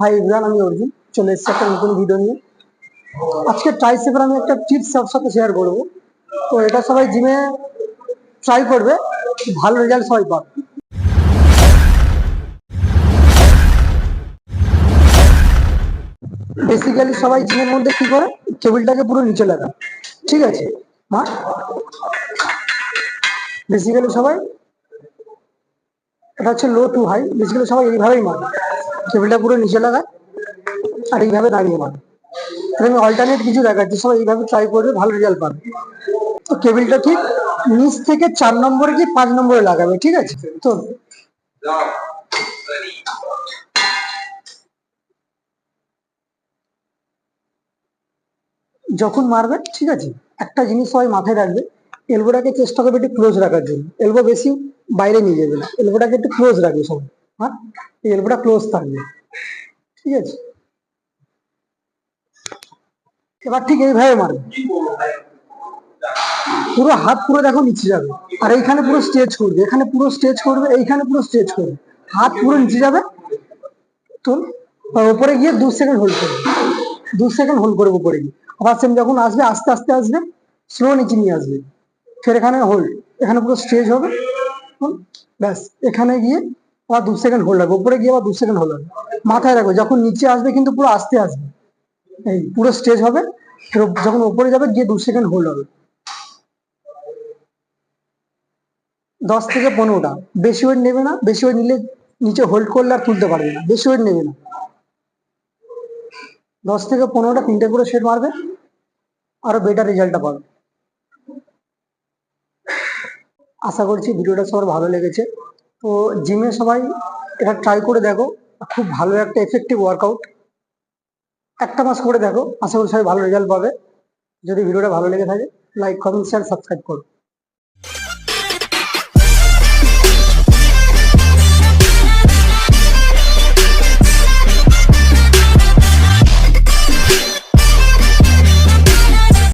High Imran, আমি অর্জুন চলে এসেছি একটা নতুন ভিডিও নিয়ে। আজকে ট্রাইসেপের আমি একটা টিপস সবার সাথে শেয়ার করবো। তো এটা সবাই জিমে ট্রাই করবে, ভালো রেজাল্ট সবাই পাবে। বেসিক্যালি সবাই জিমের মধ্যে কি করে, টেবিলটাকে পুরো নিচে লাগায়, ঠিক আছে? মা, বেসিক্যালি সবাই, এটা হচ্ছে লো টু হাই, বেসিক্যালি সবাই এইভাবেই মারে, টেবিলটা পুরো নিচে লাগায় আর এইভাবে দাঁড়িয়ে মারে। আমি অল্টারনেট কিছু দেখাচ্ছি, সবাই এইভাবে ট্রাই করবে, ভালো রেজাল্ট পাবে। তো কেবিলটা ঠিক নিচ থেকে 4 নম্বরে কি 5 নম্বরে লাগাবে, ঠিক আছে? তো যখন মারবে, ঠিক আছে, একটা জিনিস সবাই মাথায় রাখবে, এলবোটাকে চেষ্টা করবে একটু ক্লোজ রাখার জন্য। এলবো বেশি বাইরে নিয়ে যাবে না, এলবোটাকে একটু ক্লোজ রাখবে সবাই। হ্যাঁ, এই এলবোটা ক্লোজ থাকবে, ঠিক আছে? এবার ঠিক এইভাবে মারবে, পুরো হাত পুরো দেখো নিচে যাবে, আর এইখানে পুরো স্ট্রেচ করবে, এখানে পুরো স্ট্রেচ করবে, এইখানে পুরো স্ট্রেচ করবে, হাত পুরো নিচে যাবে। তো উপরে গিয়ে 2 সেকেন্ড হোল্ড করবে, 2 সেকেন্ড হোল্ড করবে উপরে গিয়ে। আবার সেম যখন আসবে, আস্তে আস্তে আসবে, স্লো নিচে নিয়ে আসবে, ফের এখানে হোল্ড, এখানে পুরো স্ট্রেচ হবে। ব্যাস, এখানে গিয়ে আবার 2 সেকেন্ড হোল্ড হবে, উপরে গিয়ে আবার 2 সেকেন্ড হোল্ড হবে। মাথায় রাখবে, যখন নিচে আসবে কিন্তু পুরো আস্তে আসবে, এই পুরো স্ট্রেচ হবে, যখন উপরে যাবে গিয়ে 2 সেকেন্ড হোল্ড হবে। 10 থেকে 15টা, বেশি ওয়েট নেবে না, বেশি ওয়েট নিলে নিচে হোল্ড করলে আর তুলতে পারবে না, বেশি ওয়েট নেবে না। 10 থেকে 15টা 3টে করে সেট মারবে, আরো বেটার রেজাল্টটা পাবে। আশা করছি ভিডিওটা সবার ভালো লেগেছে। তো জিমে সবাই এটা ট্রাই করে দেখো, খুব ভালো একটা এফেক্টিভ ওয়ার্কআউট। একটা মাস করে দেখো, আশা করি সবাই ভালো রেজাল্ট পাবে। যদি ভিডিওটা ভালো লেগে থাকে, লাইক, কমেন্ট, শেয়ার, সাবস্ক্রাইব করো।